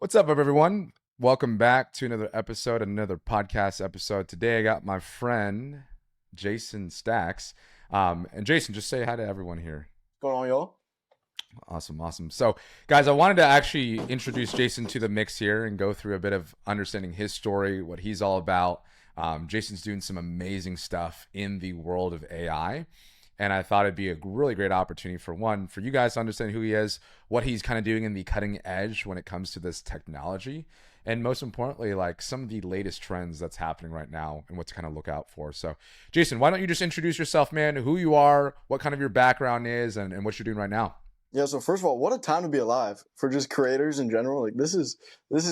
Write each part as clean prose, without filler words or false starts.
What's up, everyone? Welcome back to another episode, another podcast episode. Today, I got my friend Jason Stacks. And Jason, just say hi to everyone here. Going on, y'all? Awesome. So, guys, I wanted to actually introduce Jason to the mix here and go through a bit of understanding his story, what he's all about. Jason's doing some amazing stuff in the world of AI. And I thought it'd be a really great opportunity for you guys to understand who he is, what he's kind of doing in the cutting edge when it comes to this technology, and most importantly, like some of the latest trends that's happening right now and what to kind of look out for. So, Jason, why don't you just introduce yourself, man, who you are, what kind of your background is, and what you're doing right now? Yeah, so first of all, what a time to be alive for just creators in general. Like this is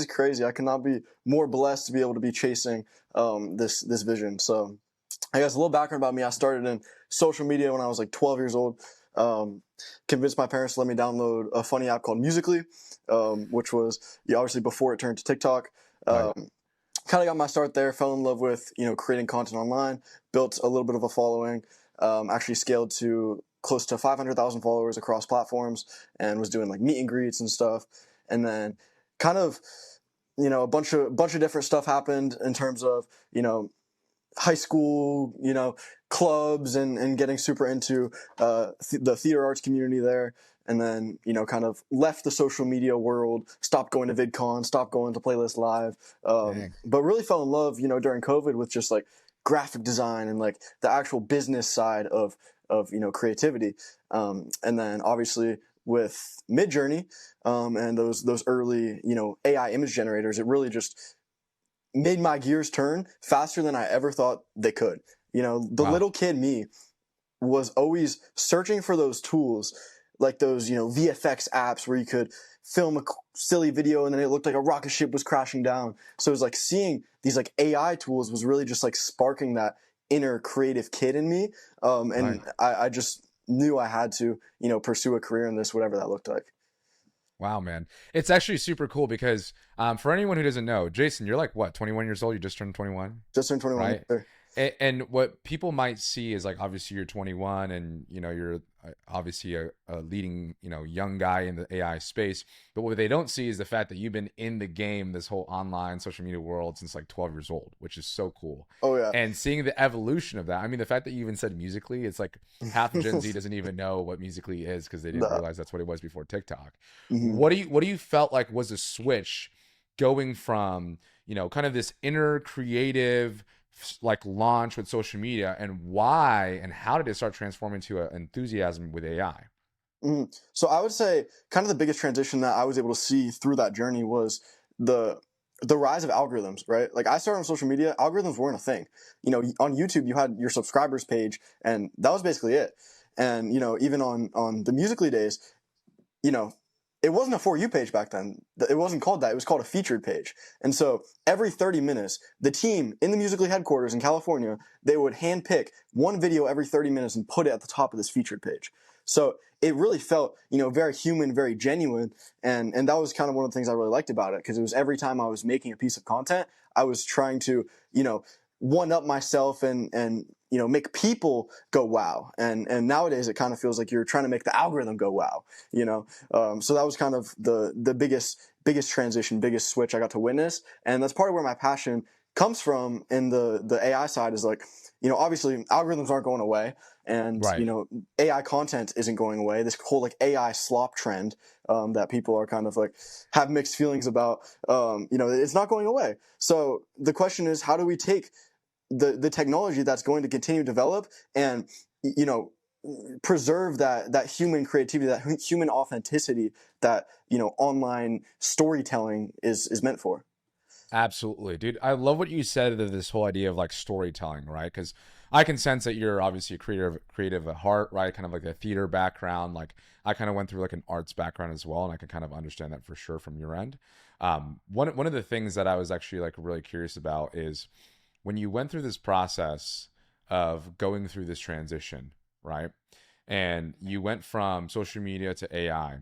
crazy. I cannot be more blessed to be able to be chasing this vision. So I guess a little background about me. I started in social media when I was like 12 years old. Convinced my parents to let me download a funny app called Musical.ly, which was obviously before it turned to TikTok. Right. Kind of got my start there. Fell in love with creating content online. Built a little bit of a following. Actually scaled to close to 500,000 followers across platforms, and was doing like meet and greets and stuff. And then kind of a bunch of different stuff happened in terms of high school, clubs and getting super into the theater arts community there. And then, kind of left the social media world, stopped going to VidCon, stopped going to Playlist Live, but really fell in love, during COVID with just like graphic design and like the actual business side of creativity. And then obviously with Midjourney and those early, AI image generators, it really just made my gears turn faster than I ever thought they could. The Wow. little kid me was always searching for those tools, like those, VFX apps where you could film a silly video and then it looked like a rocket ship was crashing down. So it was like seeing these like AI tools was really just like sparking that inner creative kid in me. And Right. I just knew I had to, pursue a career in this, whatever that looked like. Wow, man. It's actually super cool because for anyone who doesn't know, Jason, you're like what, 21 years old? You just turned 21, Just turned 21. right? And what people might see is like obviously you're 21 and you're obviously a leading young guy in the AI space, but what they don't see is the fact that you've been in the game, this whole online social media world, since like 12 years old, which is so cool. Oh yeah. And seeing the evolution of that, I mean, the fact that you even said Musically, it's like half of Gen Z doesn't even know what Musically is because they didn't Nah. realize that's what it was before TikTok. Mhm. What do you felt like was a switch going from kind of this inner creative like launch with social media, and why and how did it start transforming to an enthusiasm with AI? So I would say kind of the biggest transition that I was able to see through that journey was the rise of algorithms, right? Like I started on social media, algorithms weren't a thing. On YouTube you had your subscribers page and that was basically it. And even on the Musical.ly days, you know, it wasn't a For You page back then. It wasn't called that. It was called a featured page. And so every 30 minutes, the team in the Musical.ly headquarters in California, they would handpick one video every 30 minutes and put it at the top of this featured page. So it really felt, very human, very genuine. And that was kind of one of the things I really liked about it, because it was every time I was making a piece of content, I was trying to, one up myself and make people go wow. And nowadays it kind of feels like you're trying to make the algorithm go wow. So that was kind of the biggest transition, biggest switch I got to witness. And that's part of where my passion comes from in the AI side is like, obviously algorithms aren't going away, and Right. AI content isn't going away. This whole like AI slop trend that people are kind of like have mixed feelings about, it's not going away. So the question is, how do we take the technology that's going to continue to develop and preserve that human creativity, that human authenticity that online storytelling is meant for? Absolutely, dude. I love what you said of this whole idea of like storytelling, right? Because I can sense that you're obviously a creative at heart, right? Kind of like a theater background. Like I kind of went through like an arts background as well, and I can kind of understand that for sure from your end. One of the things that I was actually like really curious about is when you went through this process of going through this transition, right? And you went from social media to AI.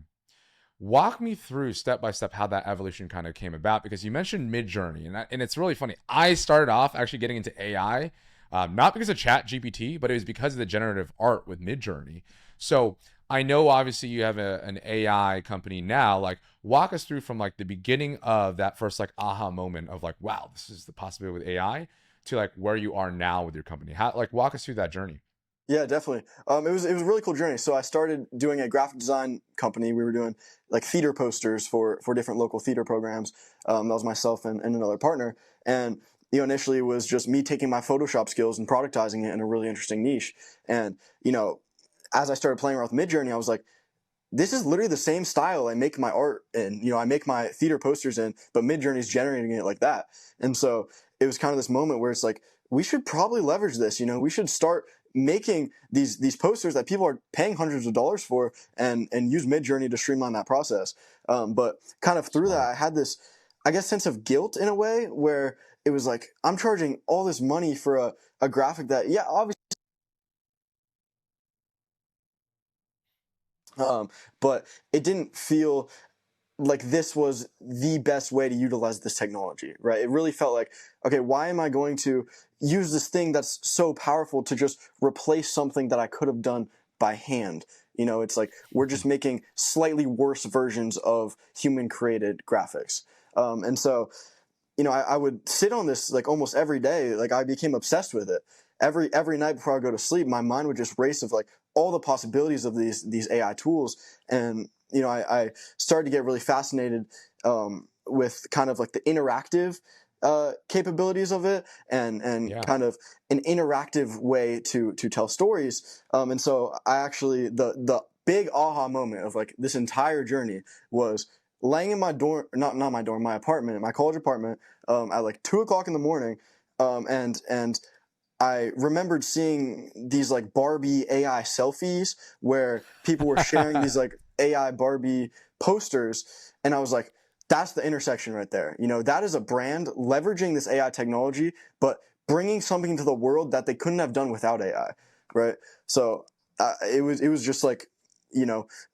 Walk me through step by step how that evolution kind of came about, because you mentioned Midjourney, and it's really funny. I started off actually getting into AI, not because of Chat GPT, but it was because of the generative art with Midjourney. So I know obviously you have an AI company now. Like, walk us through from like the beginning of that first like aha moment of like, wow, this is the possibility with AI to like where you are now with your company. How, like, walk us through that journey. Yeah, definitely. It was a really cool journey. So I started doing a graphic design company. We were doing like theater posters for different local theater programs. That was myself and another partner. And initially it was just me taking my Photoshop skills and productizing it in a really interesting niche. And as I started playing around with Midjourney, I was like, this is literally the same style I make my art in. I make my theater posters in, but Midjourney is generating it like that. And so it was kind of this moment where it's like, we should probably leverage this. We should start making these posters that people are paying hundreds of dollars for, and use Midjourney to streamline that process. But kind of through that, Smart. I had this, I guess, sense of guilt in a way where it was like, I'm charging all this money for a graphic that, yeah, obviously, but it didn't feel like this was the best way to utilize this technology, right? It really felt like, okay, why am I going to use this thing that's so powerful to just replace something that I could have done by hand? It's like we're just making slightly worse versions of human created graphics. And so I would sit on this like almost every day. Like I became obsessed with it. Every night before I go to sleep, my mind would just race of like all the possibilities of these AI tools. And I started to get really fascinated with kind of like the interactive capabilities of it, and Yeah. kind of an interactive way to tell stories. And so I actually, the big aha moment of like this entire journey was laying in my dorm, not my dorm, my apartment, my college apartment, at like 2 o'clock in the morning, and I remembered seeing these like Barbie AI selfies where people were sharing these like AI Barbie posters, and I was like, that's the intersection right there. That is a brand leveraging this AI technology, but bringing something to the world that they couldn't have done without AI, right? So it was just like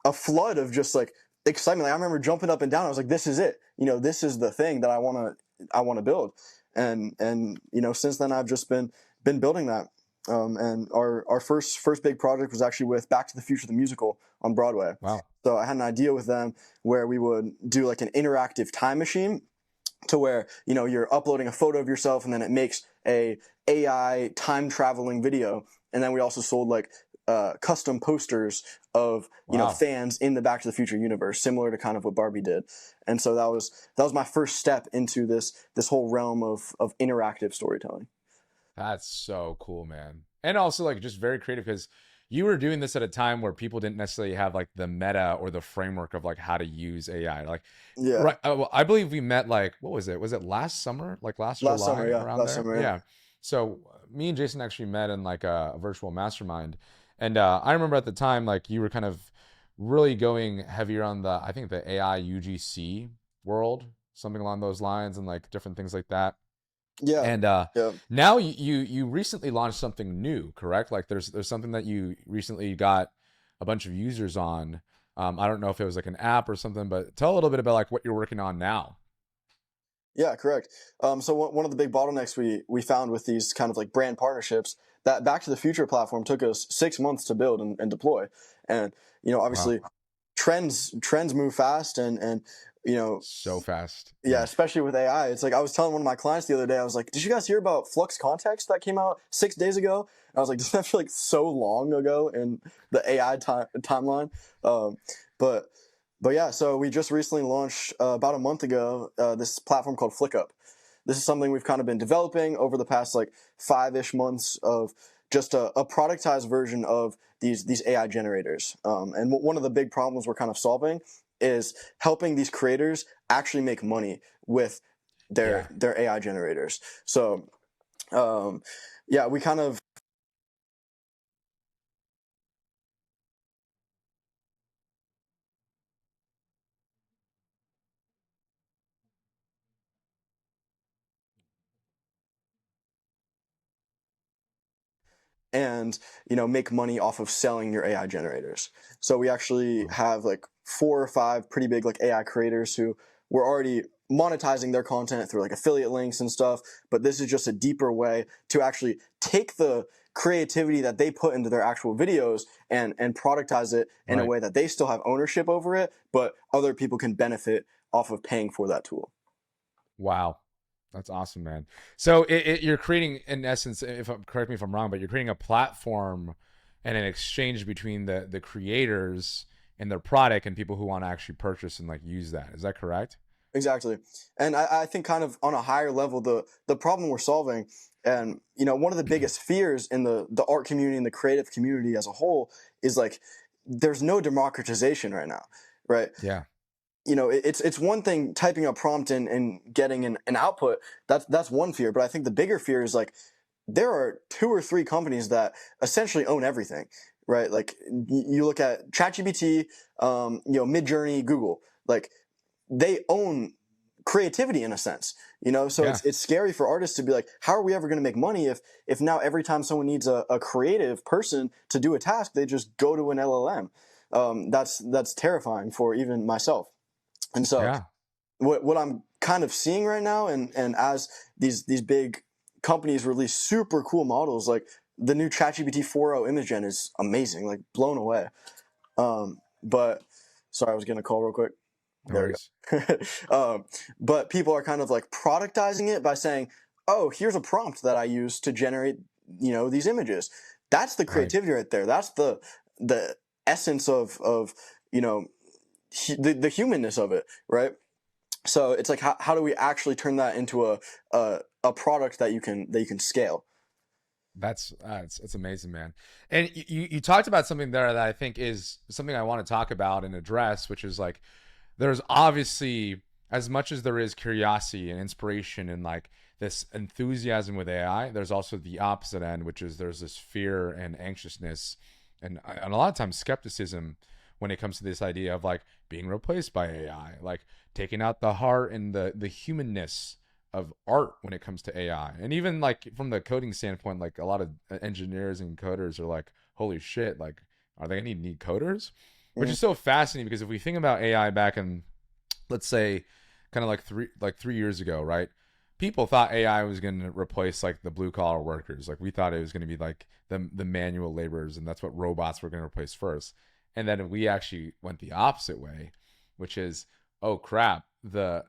a flood of just like excitement. Like I remember jumping up and down. I was like, this is it. This is the thing that I want to build. And since then I've just been building that. And our first big project was actually with Back to the Future the musical on Broadway. Wow. So I had an idea with them where we would do like an interactive time machine to where you're uploading a photo of yourself and then it makes a AI time traveling video. And then we also sold like custom posters of Wow. fans in the Back to the Future universe, similar to kind of what Barbie did. And so that was my first step into this whole realm of interactive storytelling. That's so cool, man. And also like just very creative because you were doing this at a time where people didn't necessarily have like the meta or the framework of like how to use AI. Like, Yeah, right. Well, I believe we met like, what was it? Was it last summer? Like last last summer, July yeah, around last there? summer, yeah. Yeah. So me and Jason actually met in like a virtual mastermind. And I remember at the time, like you were kind of really going heavier on the, I think the AI UGC world, something along those lines and like different things like that. Yeah, And yeah. now you recently launched something new, correct? Like there's something that you recently got a bunch of users on. I don't know if it was like an app or something, but tell a little bit about like what you're working on now. Yeah, correct. So one of the big bottlenecks we found with these kind of like brand partnerships, that Back to the Future platform took us 6 months to build and deploy. And Wow, obviously trends move fast, and you know so fast. yeah, Yeah. especially with AI. It's like I was telling one of my clients the other day, I was like, did you guys hear about Flux Context that came out 6 days ago? And I was like, doesn't that feel like so long ago in the AI timeline? Um, but yeah, so we just recently launched about a month ago this platform called FlickUp. This is something we've kind of been developing over the past like 5-ish months of just a productized version of these AI generators. And one of the big problems we're kind of solving is helping these creators actually make money with Yeah. their AI generators. So yeah, we kind of, and make money off of selling your AI generators. So we actually Wow. have like 4 or 5 pretty big like AI creators who we're already monetizing their content through like affiliate links and stuff, but this is just a deeper way to actually take the creativity that they put into their actual videos and productize it in a Right. way that they still have ownership over it, but other people can benefit off of paying for that tool. Wow. That's awesome, man. So you're creating, in essence, correct me if I'm wrong, but you're creating a platform and an exchange between the creators and their product and people who want to actually purchase and like use that. Is that correct? Exactly. And I think kind of on a higher level, the problem we're solving, and one of the biggest fears in the art community and the creative community as a whole is like there's no democratization right now, right? Yeah. It's one thing typing a prompt and getting an output. That's one fear. But I think the bigger fear is like there are 2 or 3 companies that essentially own everything, right? Like you look at ChatGPT, Midjourney, Google, like they own creativity in a sense, so Yeah. it's scary for artists to be like, how are we ever going to make money if now every time someone needs a creative person to do a task, they just go to an LLM. That's terrifying for even myself. And so Yeah. what I'm kind of seeing right now, and as these big companies release super cool models, like the new ChatGPT 4.0 image gen is amazing, like blown away. But sorry, I was getting a call real quick. No There we worries. go. But people are kind of like productizing it by saying, oh, here's a prompt that I use to generate, these images. That's the Right. creativity right there. That's the essence of the humanness of it, right? So it's like, how do we actually turn that into a product that you can scale? That's it's amazing, man. And you talked about something there that I think is something I want to talk about and address, which is like there's obviously, as much as there is curiosity and inspiration and like this enthusiasm with AI, there's also the opposite end, which is there's this fear and anxiousness and a lot of times skepticism when it comes to this idea of like being replaced by AI, like taking out the heart and the humanness of art when it comes to AI. And even like from the coding standpoint, like a lot of engineers and coders are like, holy shit, like, are they gonna need coders? Which Mm-hmm. is so fascinating because if we think about AI back in, let's say, kind of like 3 years ago, right? People thought AI was going to replace like the blue collar workers. Like we thought it was going to be like the manual laborers, and that's what robots were going to replace first. And then we actually went the opposite way, which is, oh crap, the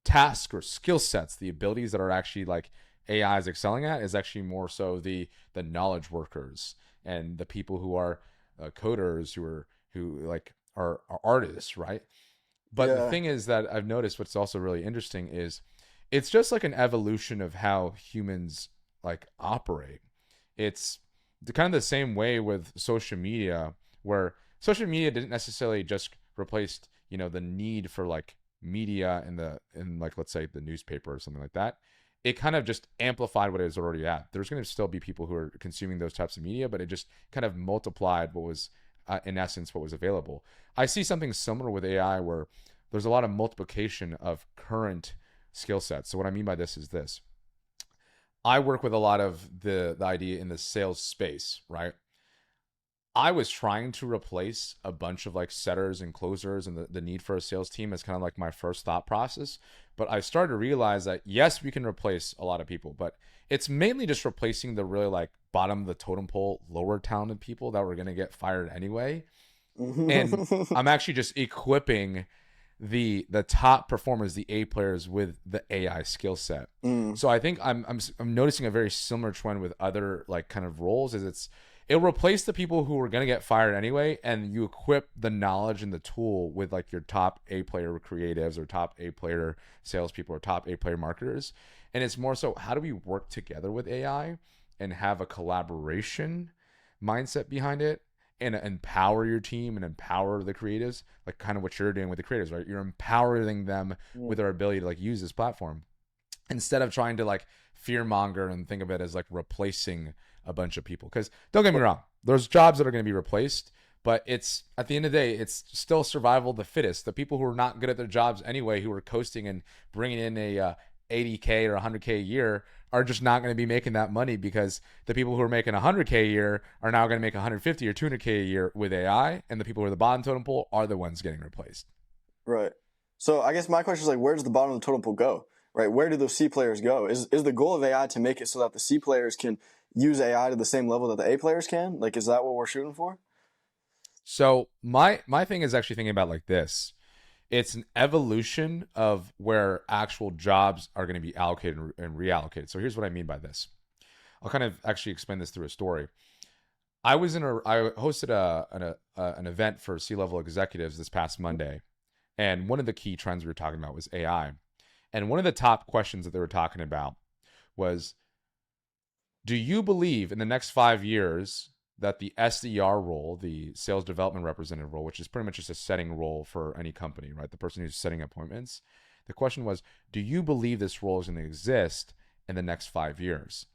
task or skill sets, the abilities that are actually like AI is excelling at is actually more so the knowledge workers and the people who are coders who like are artists, right? But the Yeah. thing is that I've noticed what's also really interesting is it's just like an evolution of how humans like operate. It's kind of the same way with social media, where social media didn't necessarily just replace, the need for like media in like let's say the newspaper or something like that. It kind of just amplified what it was already at. There's going to still be people who are consuming those types of media, but it just kind of multiplied what was in essence what was available. I see something similar with AI where there's a lot of multiplication of current skill sets. So what I mean by this is this. I work with a lot of the idea in the sales space, right? I was trying to replace a bunch of like setters and closers and the need for a sales team is kind of like my first thought process. But I started to realize that yes, we can replace a lot of people, but it's mainly just replacing the really like bottom of the totem pole, lower talented people that were going to get fired anyway. And I'm actually just equipping the top performers, the A players, with the AI skill set. Mm. So I think I'm noticing a very similar trend with other like kind of roles. It'll replace the people who are gonna get fired anyway, and you equip the knowledge and the tool with like your top A player creatives or top A player salespeople or top A player marketers. And it's more so how do we work together with AI and have a collaboration mindset behind it and empower your team and empower the creatives, like kind of what you're doing with the creatives, right? You're empowering them Mm. with their ability to like use this platform instead of trying to like fear monger and think of it as like replacing a bunch of people. Because don't get me wrong, there's jobs that are going to be replaced, but it's at the end of the day, it's still survival of the fittest. The people who are not good at their jobs anyway, who are coasting and bringing in a 80K or 100K a year, are just not going to be making that money because the people who are making 100K a year are now going to make 150 or 200K a year with AI, and the people who are the bottom totem pole are the ones getting replaced. Right. So I guess my question is like, where does the bottom of the totem pole go? Right? Where do those C players go? Is the goal of AI to make it so that the C players can use AI to the same level that the A players can? Like, is that what we're shooting for? So my thing is actually thinking about like this. It's an evolution of where actual jobs are going to be allocated and reallocated. So here's what I mean by this. I'll kind of actually explain this through a story. I hosted an event for C-level executives this past Monday, and one of the key trends we were talking about was AI. And one of the top questions that they were talking about was, do you believe in the next 5 years that the SDR role, the sales development representative role, which is pretty much just a setting role for any company, right? The person who's setting appointments. The question was, do you believe this role is going to exist in the next 5 years?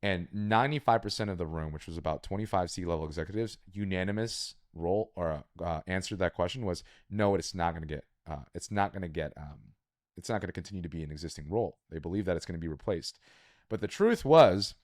And 95% of the room, which was about 25 C-level executives, unanimous role or answer to that question was no. It's not going to get. It's not going to get. It's not going to continue to be an existing role. They believe that it's going to be replaced. But the truth was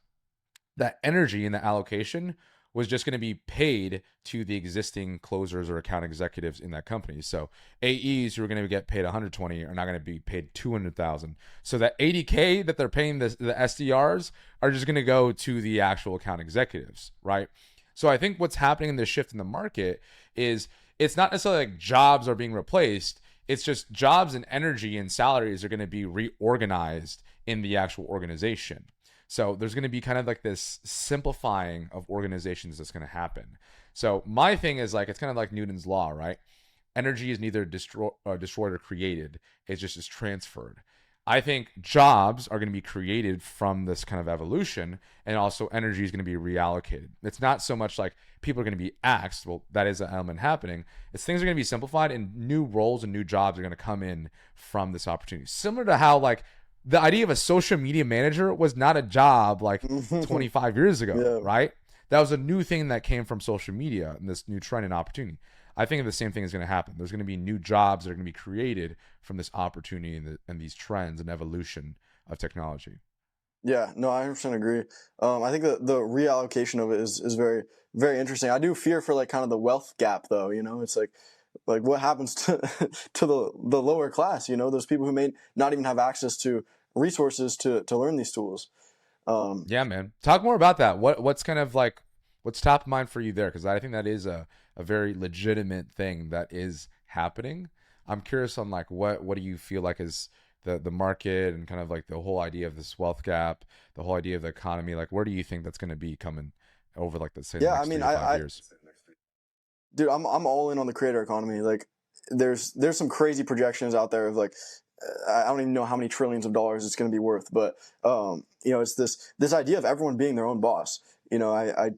that energy in the allocation was just going to be paid to the existing closers or account executives in that company. So AEs who are going to get paid 120 are not going to be paid 200,000. So that 80K that they're paying the SDRs are just going to go to the actual account executives, right? So I think what's happening in this shift in the market is it's not necessarily like jobs are being replaced. It's just jobs and energy and salaries are going to be reorganized in the actual organization. So there's going to be kind of like this simplifying of organizations that's going to happen. So my thing is like, it's kind of like Newton's law, right? Energy is neither destroyed or created. It's just is transferred. I think jobs are going to be created from this kind of evolution, and also energy is going to be reallocated. It's not so much like people are going to be axed. Well, that is an element happening. It's things are going to be simplified, and new roles and new jobs are going to come in from this opportunity. Similar to how like the idea of a social media manager was not a job like 25 years ago, Yeah. right? That was a new thing that came from social media and this new trend and opportunity. I think the same thing is going to happen. There's going to be new jobs that are going to be created from this opportunity and these trends and evolution of technology. Yeah, no, I 100% agree. I think that the reallocation of it is very, very interesting. I do fear for like kind of the wealth gap though, you know, it's like what happens to to the lower class, you know, those people who may not even have access to resources to learn these tools. Um, Yeah, man. Talk more about that. What's kind of like what's top of mind for you there? Because I think that is a very legitimate thing that is happening. I'm curious on like what do you feel like is the market and kind of like the whole idea of this wealth gap, the whole idea of the economy. Like where do you think that's going to be coming over like let's say the yeah, I next mean, 3 to 5 years? dude, I'm all in on the creator economy. Like, there's some crazy projections out there of like, I don't even know how many trillions of dollars it's going to be worth, but you know, it's this idea of everyone being their own boss. You know,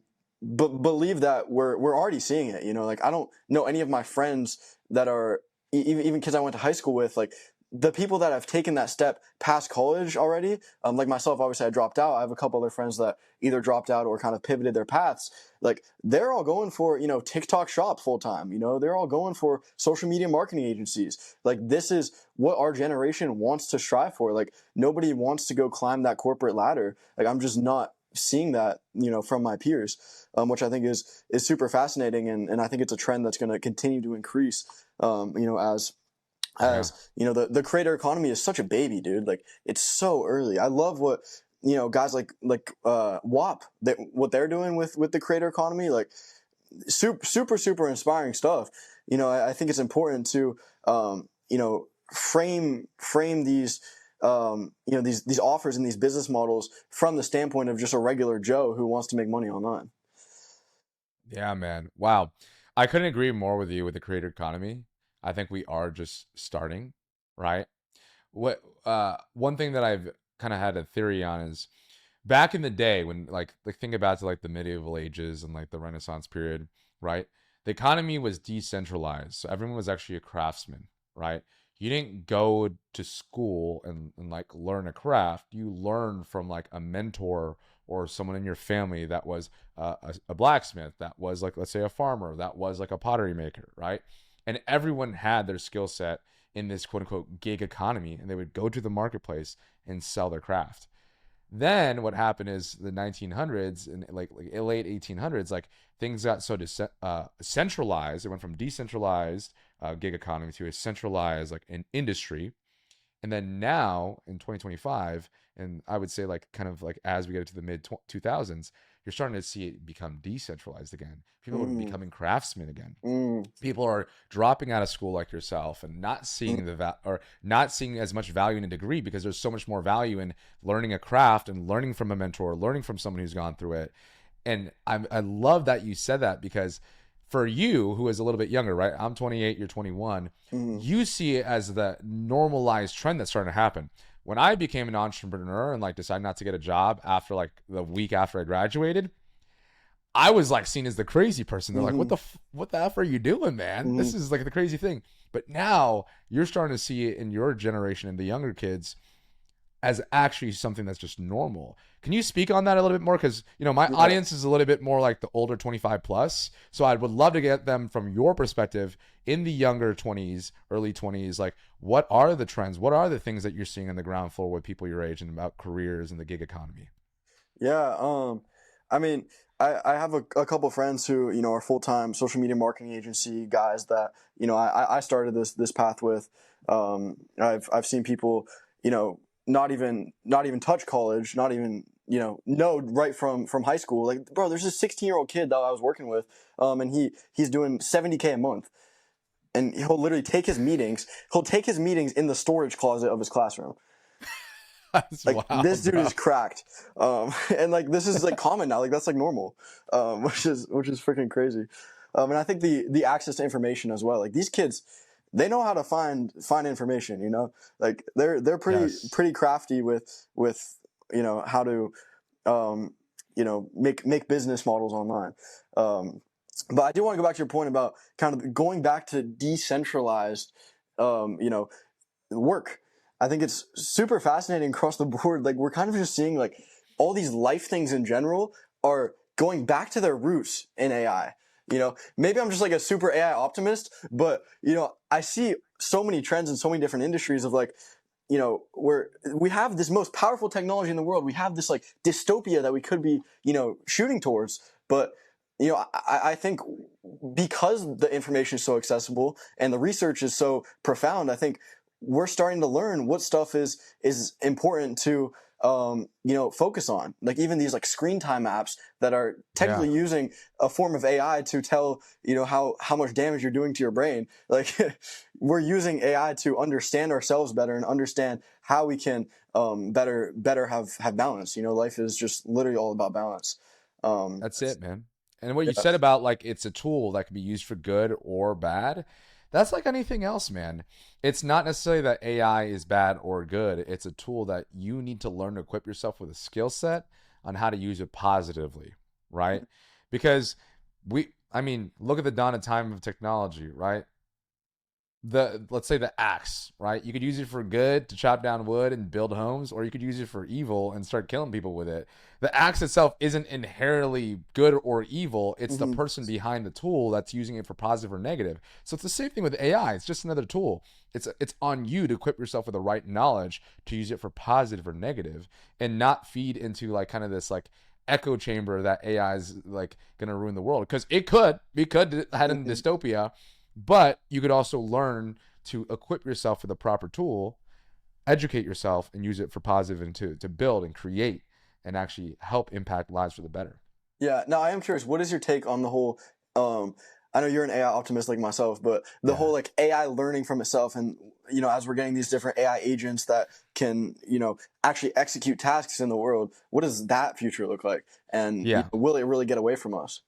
believe that we're already seeing it. You know, like I don't know any of my friends that are even kids I went to high school with, like the people that have taken that step past college already, like myself, obviously I dropped out. I have a couple other friends that either dropped out or kind of pivoted their paths. Like they're all going for, you know, TikTok shop full time. You know, they're all going for social media marketing agencies. Like this is what our generation wants to strive for. Like nobody wants to go climb that corporate ladder. Like I'm just not seeing that, you know, from my peers, which I think is super fascinating, and I think it's a trend that's going to continue to increase. You know, Yeah. as you know, the creator economy is such a baby, dude. Like it's so early. I love what, you know, guys like WAP, that what they're doing with the creator economy. Like super inspiring stuff. You know, I think it's important to you know, frame these you know, these offers and these business models from the standpoint of just a regular Joe who wants to make money online. Yeah, man. Wow. I couldn't agree more with you with the creator economy. I think we are just starting, right? What one thing that I've kind of had a theory on is back in the day when like think about to like the medieval ages and like the Renaissance period, right? The economy was decentralized. So everyone was actually a craftsman, right? You didn't go to school and like learn a craft. You learned from like a mentor or someone in your family that was a blacksmith, that was like, let's say, a farmer, that was like a pottery maker, right? And everyone had their skill set in this quote unquote gig economy, and they would go to the marketplace and sell their craft. Then what happened is the 1900s and like late 1800s, like things got so centralized. It went from decentralized gig economy to a centralized like an industry. And then now in 2025, and I would say like kind of like as we get to the mid 2000s, you're starting to see it become decentralized again. People are Mm, becoming craftsmen again. mm, People are dropping out of school like yourself and not mm. seeing or not seeing as much value in a degree, because there's so much more value in learning a craft and learning from a mentor, learning from someone who's gone through it. And I love that you said that, because for you, who is a little bit younger, right? I'm 28, you're 21. Mhm. You see it as the normalized trend that's starting to happen. When I became an entrepreneur and like decided not to get a job after like the week after I graduated, I was like seen as the crazy person. They're like, Mhm. what the F are you doing, man? Mhm. This is like the crazy thing. But now you're starting to see it in your generation and the younger kids as actually something that's just normal. Can you speak on that a little bit more? Because, you know, my Yeah. audience is a little bit more like the older 25 plus. So I would love to get them from your perspective in the younger 20s, early 20s. Like, what are the trends? What are the things that you're seeing on the ground floor with people your age and about careers and the gig economy? Yeah. I mean, I have a couple friends who, are full-time social media marketing agency guys that, I started this path with. I've seen people, not even touch college, not even, know right from high school. Like, bro, there's this 16-year-old kid that I was working with, and he's doing 70K a month. And he'll literally take his meetings. He'll take his meetings in the storage closet of his classroom. That's Like, this wild, dude bro. is cracked, and like this is like common now. Like, that's like normal, which is freaking crazy. And I think the access to information as well. Like, these kids, they know how to find information. Like they're pretty Yes. pretty crafty with how to make business models online. But I do want to go back to your point about kind of going back to decentralized, work. I think it's super fascinating across the board. Like, we're kind of just seeing like all these life things in general are going back to their roots in AI. Maybe I'm just like a super AI optimist, but I see so many trends in so many different industries of like, where we have this most powerful technology in the world. We have this like dystopia that we could be, shooting towards. But I think because the information is so accessible and the research is so profound, I think we're starting to learn what stuff is important to focus on. Like, even these like screen time apps that are Yeah. technically using a form of AI to tell how much damage you're doing to your brain. Like, we're using AI to understand ourselves better and understand how we can better have balance. Life is just literally all about balance. Um, That's it, man. And what you yeah. said about like it's a tool that can be used for good or bad, that's like anything else, man. It's not necessarily that AI is bad or good. It's a tool that you need to learn to equip yourself with a skill set on how to use it positively, right? Because I mean, look at the dawn of time of technology, right? Let's say the axe, right? You could use it for good to chop down wood and build homes, or you could use it for evil and start killing people with it. The axe itself isn't inherently good or evil. It's the Mhm. person behind the tool that's using it for positive or negative. So it's the same thing with AI. It's just another tool. It's on you to equip yourself with the right knowledge to use it for positive or negative, and not feed into like kind of this like echo chamber that AI is like gonna ruin the world, because it could. We could head in Mhm. dystopia, but you could also learn to equip yourself with the proper tool, educate yourself, and use it for positive and to build and create and actually help impact lives for the better. Yeah. Now, I am curious. What is your take on the whole? Um, I know you're an AI optimist like myself, but the Yeah. whole like AI learning from itself, and as we're getting these different AI agents that can actually execute tasks in the world, what does that future look like? And Yeah. will it really get away from us?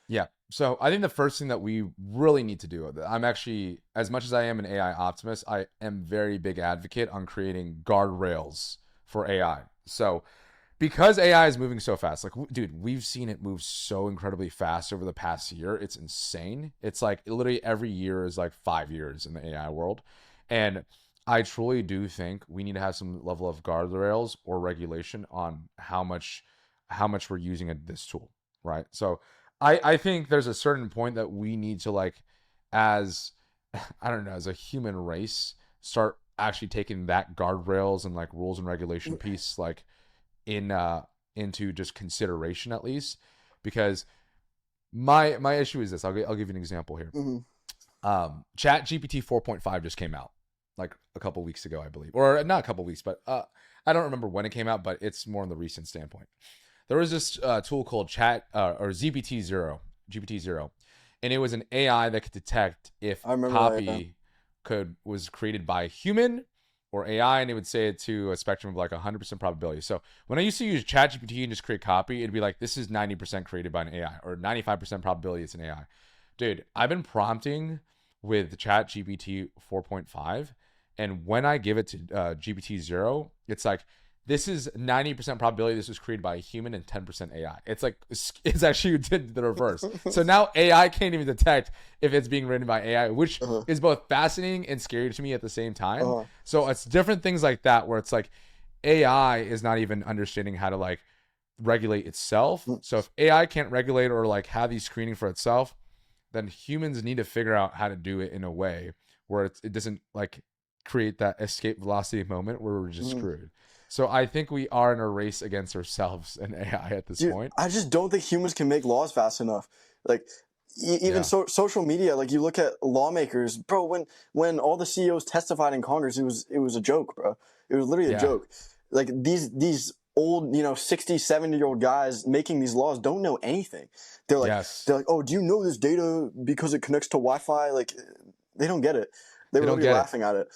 Yeah. So I think the first thing that we really need to do, I'm actually, as much as I am an AI optimist, I am very big advocate on creating guardrails for AI. So because AI is moving so fast, like, dude, we've seen it move so incredibly fast over the past year. It's insane. It's like literally every year is like 5 years in the AI world. And I truly do think we need to have some level of guardrails or regulation on how much we're using this tool, right? So I think there's a certain point that we need to like, as I don't know, as a human race, start actually taking that guardrails and like rules and regulation piece like in into just consideration at least. Because my issue is this. I'll give you an example here. Mm-hmm. Chat GPT 4.5 just came out like a couple weeks ago, I believe, or not a couple weeks, but I don't remember when it came out, but it's more on the recent standpoint. There was this tool called Chat or GPT 0, and it was an AI that could detect if I remember that. Yeah. copy was created by a human or AI, and it would say it to a spectrum of like 100% probability. So when I used to use ChatGPT and just create copy, it'd be like, this is 90% created by an AI, or 95% probability it's an AI. Dude, I've been prompting with ChatGPT 4.5, and when I give it to GPT 0, it's like, this is 90% probability this was created by a human and 10% AI. It's like, it's actually the reverse. So now AI can't even detect if it's being written by AI, which Uh-huh. is both fascinating and scary to me at the same time. Uh-huh. So it's different things like that where it's like AI is not even understanding how to like regulate itself. Mm. So if AI can't regulate or like have these screening for itself, then humans need to figure out how to do it in a way where it doesn't like create that escape velocity moment where we're just Mhm. screwed. So I think we are in a race against ourselves and AI at this Dude, point. I just don't think humans can make laws fast enough. Like even Yeah. social media, like you look at lawmakers, bro. When all the CEOs testified in Congress, it was a joke, bro. It was literally a Yeah. joke. Like these old 60, 70-year-old guys making these laws don't know anything. They're like Yes. they're like, oh, do you know this data because it connects to Wi-Fi? Like they don't get it. They They were don't literally get it. laughing at it.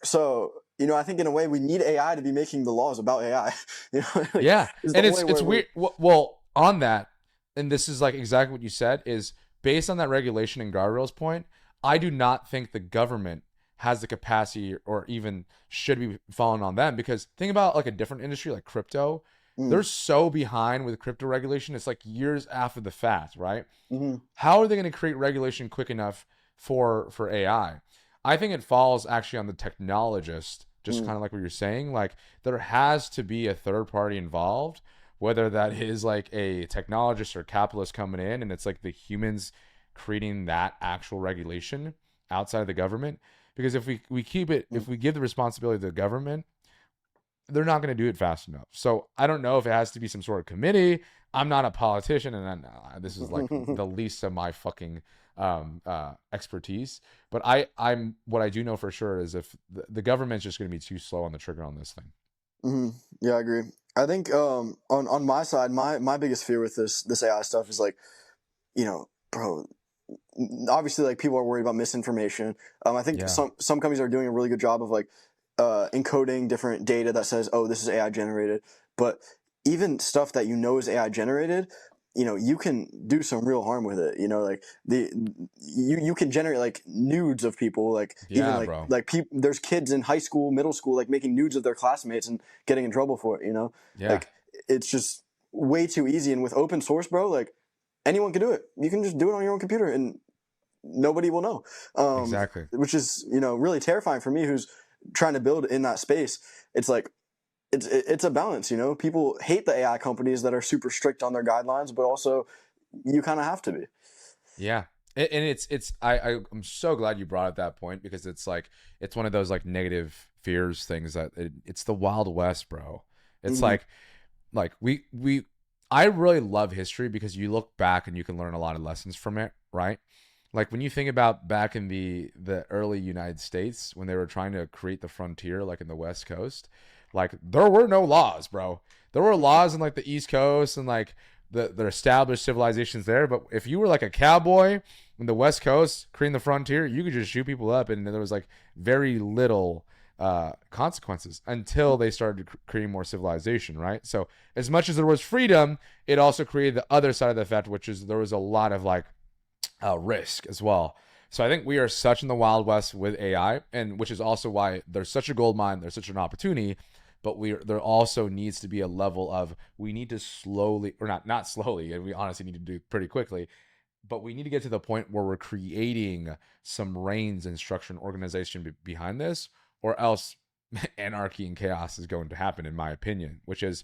So I think in a way we need AI to be making the laws about AI. Like Yeah. is the And only it's way we're. weird. Well, on that, and this is like exactly what you said, is based on that regulation and guardrails point, I do not think the government has the capacity or even should be falling on them, because think about like a different industry like crypto. Mm, They're so behind with crypto regulation. It's like years after the fact, right? mhm, How are they going to create regulation quick enough for AI? I think it falls actually on the technologist, just mm, kind of like what you're saying. Like there has to be a third party involved, whether that is like a technologist or capitalist coming in, and it's like the humans creating that actual regulation outside of the government. Because if we keep it, mm. if we give the responsibility to the government, they're not going to do it fast enough. So I don't know if it has to be some sort of committee. I'm not a politician, and this is like the least of my fucking expertise. But I'm what I do know for sure is if the government's just going to be too slow on the trigger on this thing. Mhm. Yeah, I agree. I think on my side, my biggest fear with this AI stuff is like, bro, obviously like people are worried about misinformation. I think Yeah, some companies are doing a really good job of like encoding different data that says, oh, this is AI generated. But even stuff that is AI generated, you can do some real harm with it. Like you can generate like nudes of people, like even yeah, bro. there's kids in high school, middle school, like making nudes of their classmates and getting in trouble for it. Yeah, Like it's just way too easy. And with open source, bro, like anyone can do it. You can just do it on your own computer and nobody will know. exactly. Which is really terrifying for me, who's trying to build in that space. It's like it's a balance. People hate the AI companies that are super strict on their guidelines, but also you kind of have to be. Yeah. And I'm so glad you brought up that point, because it's like it's one of those like negative fears things that it's the Wild West, bro. It's Mm-hmm. like we I really love history because you look back and you can learn a lot of lessons from it, right? Like when you think about back in the early United States when they were trying to create the frontier, like in the West Coast, like there were no laws, bro. There were laws in like the East Coast and like the established civilizations there, but if you were like a cowboy in the West Coast creating the frontier, you could just shoot people up, and there was like very little consequences until they started creating more civilization, right? So as much as there was freedom, it also created the other side of the effect, which is there was a lot of like risk as well. So I think we are such in the Wild West with AI, and which is also why there's such a gold mine, there's such an opportunity. But there also needs to be a level of we need to slowly, or not slowly, and we honestly need to do it pretty quickly. But we need to get to the point where we're creating some reins and structure and organization behind this, or else anarchy and chaos is going to happen, in my opinion. Which is,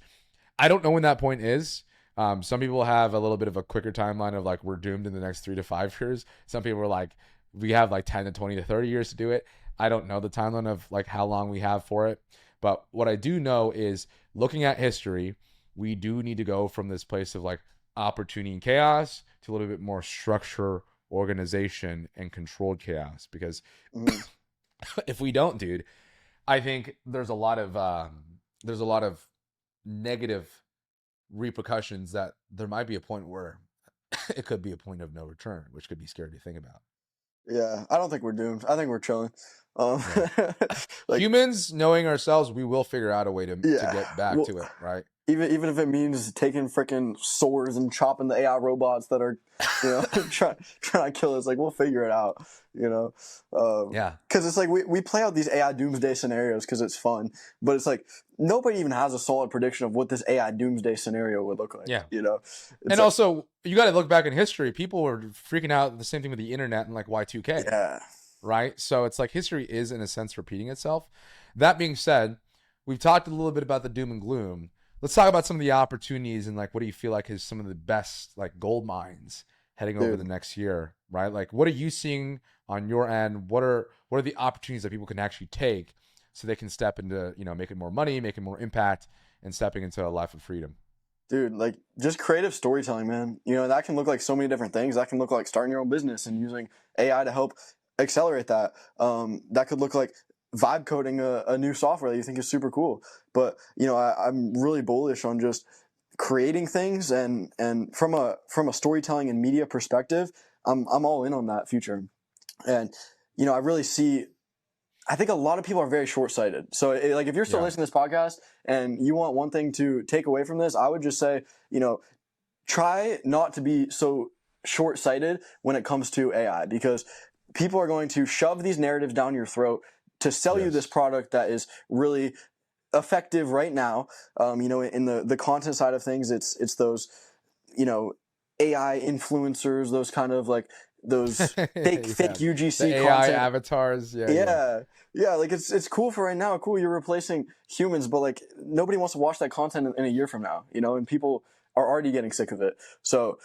I don't know when that point is. Some people have a little bit of a quicker timeline of like we're doomed in the next 3 to 5 years. Some people are like we have like 10 to 20 to 30 years to do it. I don't know the timeline of like how long we have for it. But what I do know is looking at history, we do need to go from this place of like opportunity and chaos to a little bit more structure, organization, and controlled chaos. Because Mhm. if we don't, dude, I think there's a lot of negative repercussions that there might be a point where it could be a point of no return, which could be scary to think about. Yeah, I don't think we're doomed. I think we're chilling. Um, Yeah. like, Humans, knowing ourselves, we will figure out a way to yeah. get back Well, to it, right? even if it means taking freaking swords and chopping the AI robots that are, trying to kill us, like we'll figure it out, you know. Yeah. Because it's like we play out these AI doomsday scenarios because it's fun, but it's like nobody even has a solid prediction of what this AI doomsday scenario would look like. Yeah. It's And like, also, you got to look back in history. People were freaking out the same thing with the internet and like Y2K, yeah, right? So it's like history is, in a sense, repeating itself. That being said, we've talked a little bit about the doom and gloom. Let's talk about some of the opportunities and like what do you feel like is some of the best like gold mines heading over the dude. next year, right? Like what are you seeing on your end? What are the opportunities that people can actually take so they can step into, making more money, making more impact, and stepping into a life of freedom? Dude, like just creative storytelling, man. That can look like so many different things. That can look like starting your own business and using AI to help accelerate that. That could look like vibe coding a new software that you think is super cool. But I'm really bullish on just creating things and from a storytelling and media perspective, I'm all in on that future. And I really see. I think a lot of people are very short-sighted. So, like, if you're still Yeah. listening to this podcast and you want one thing to take away from this, I would just say, try not to be so short-sighted when it comes to AI, because people are going to shove these narratives down your throat to sell you this Yes. product that is really effective right now. In the content side of things, it's those, AI influencers, those kind of like those Yeah. fake The UGC AI content. avatars. Yeah. Yeah. Yeah, like it's cool for right now. Cool, you're replacing humans, but like nobody wants to watch that content in a year from now, and people are already getting sick of it. So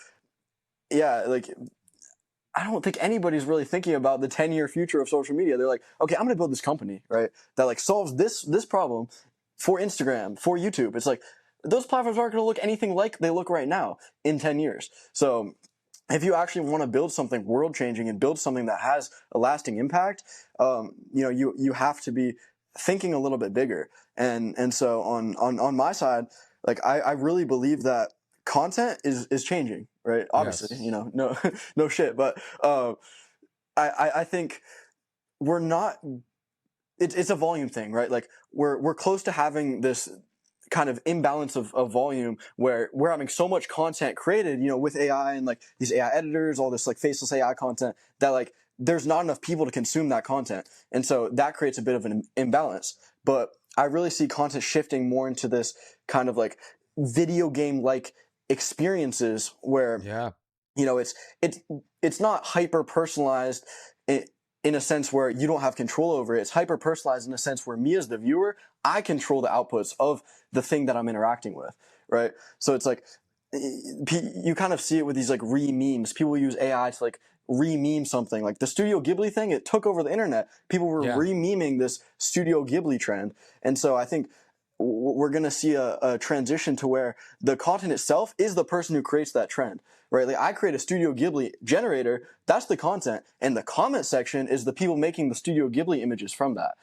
yeah, like I don't think anybody's really thinking about the 10-year future of social media. They're like, okay, I'm gonna build this company, right? That like solves this problem for Instagram, for YouTube. It's like those platforms aren't gonna look anything like they look right now in 10 years. So if you actually want to build something world changing and build something that has a lasting impact, you have to be thinking a little bit bigger. And so on my side, like I really believe that content is changing, right? Obviously, Yes. no no shit, but I think we're not. It's a volume thing, right? Like we're close to having this kind of imbalance of volume where we're having so much content created, with AI and like these AI editors, all this like faceless AI content that like there's not enough people to consume that content. And so that creates a bit of an imbalance. But I really see content shifting more into this kind of like video game like experiences where Yeah. It's not hyper personalized in a sense where you don't have control over it. It's hyper personalized in a sense where me as the viewer, I control the outputs of the thing that I'm interacting with, right? So it's like you kind of see it with these like re-memes. People use AI to like re-meme something. Like the Studio Ghibli thing, it took over the internet. People were Yeah. re-meming this Studio Ghibli trend. And so I think we're going to see a transition to where the content itself is the person who creates that trend, right? Like I create a Studio Ghibli generator, that's the content, and the comment section is the people making the Studio Ghibli images from that.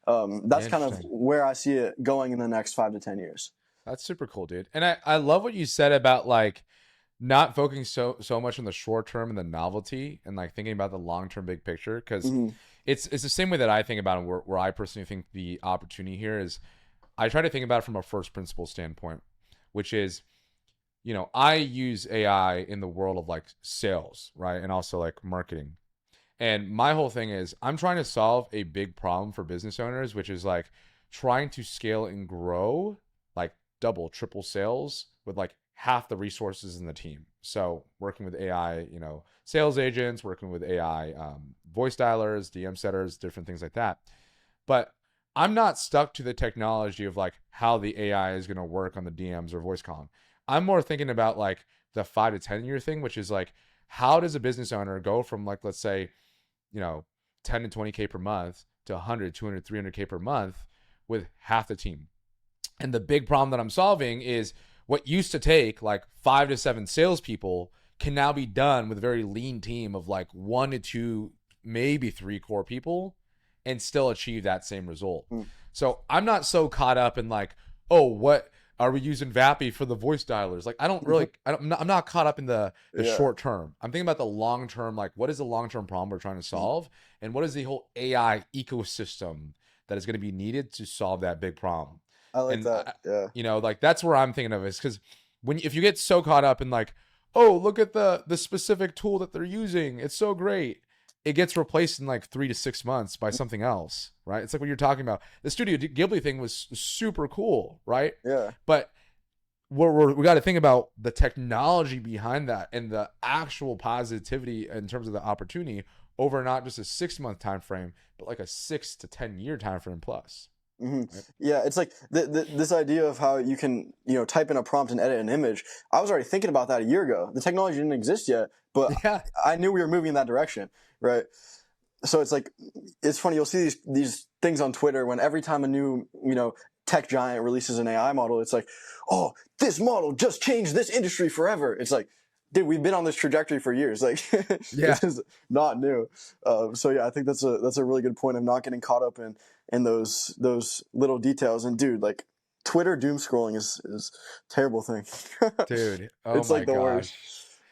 That's kind of Interesting. where I see it going in the next 5 to 10 years. That's super cool, dude. And I love what you said about like not focusing so much on the short term and the novelty and like thinking about the long term big picture, because Mm-hmm. it's the same way that I think about it, where I personally think the opportunity here is I try to think about it from a first principle standpoint, which is, I use AI in the world of like sales, right? And also like marketing. And my whole thing is I'm trying to solve a big problem for business owners, which is like trying to scale and grow like double, triple sales with like half the resources in the team. So working with AI, sales agents, working with AI voice dialers, DM setters, different things like that. But I'm not stuck to the technology of like how the AI is going to work on the DMs or voice calling. I'm more thinking about like the 5 to 10 year thing, which is like, how does a business owner go from like, let's say, 10 to 20K per month to 100, 200, 300K per month with half the team? And the big problem that I'm solving is what used to take like 5 to 7 salespeople can now be done with a very lean team of like 1 to 2, maybe 3 core people, and still achieve that same result. Mm. So I'm not so caught up in like, oh, what are we using Vappy for the voice dialers? Like, I'm not caught up in the Yeah, short term. I'm thinking about the long term. Like, what is the long term problem we're trying to solve, and what is the whole AI ecosystem that is going to be needed to solve that big problem? I like And that. Yeah. like that's where I'm thinking of, is because if you get so caught up in like, oh, look at the specific tool that they're using, it's so great, it gets replaced in like 3 to 6 months by something else, right? It's like what you're talking about. The Studio Ghibli thing was super cool, right? Yeah. But we got to think about the technology behind that and the actual positivity in terms of the opportunity over not just a 6 month time frame, but like a 6 to 10 year time frame plus. Mm-hmm. Right? Yeah, it's like this idea of how you can, type in a prompt and edit an image. I was already thinking about that a year ago. The technology didn't exist yet, but Yeah. I knew we were moving in that direction, right? So it's like, it's funny. You'll see these things on Twitter when every time a new, tech giant releases an AI model, it's like, oh, this model just changed this industry forever. It's like, dude, we've been on this trajectory for years. Like, Yeah. this is not new. So yeah, I think that's a really good point of not getting caught up in those little details. And dude, like, Twitter doom scrolling is a terrible thing. Dude. Oh It's my like the worst.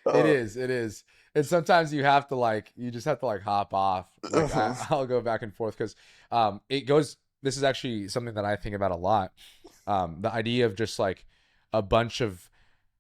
gosh. It Uh, is. It is. And sometimes you just have to like hop off. Like I'll go back and forth because it goes. This is actually something that I think about a lot. The idea of just like a bunch of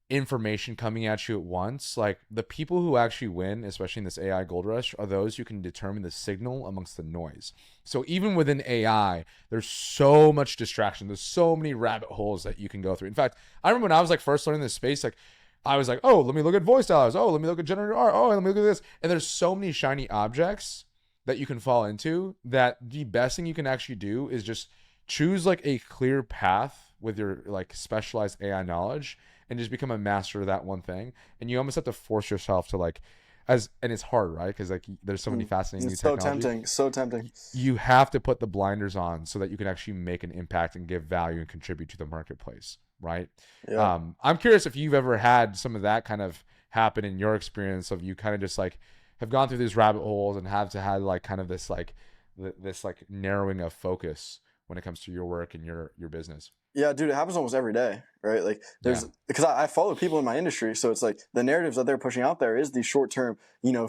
information coming at you at once. Like the people who actually win, especially in this AI gold rush, are those who can determine the signal amongst the noise. So even within AI, there's so much distraction. There's so many rabbit holes that you can go through. In fact, I remember when I was like first learning this space, like I was like, oh, let me look at voice dialers. Oh, let me look at generative art. Oh, let me look at this. And there's so many shiny objects that you can fall into that the best thing you can actually do is just choose like a clear path with your like specialized AI knowledge and just become a master of that one thing. And you almost have to force yourself to like, and it's hard, right? Because like there's so many fascinating new it's so technology. tempting. So tempting. You have to put the blinders on so that you can actually make an impact and give value and contribute to the marketplace, right? Yeah. I'm curious if you've ever had some of that kind of happen in your experience of you kind of just like have gone through these rabbit holes and have to have like kind of this like this like narrowing of focus when it comes to your work and your business. Yeah, dude, it happens almost every day, right? Like, Yeah. because I follow people in my industry, so it's like the narratives that they're pushing out there is these short term,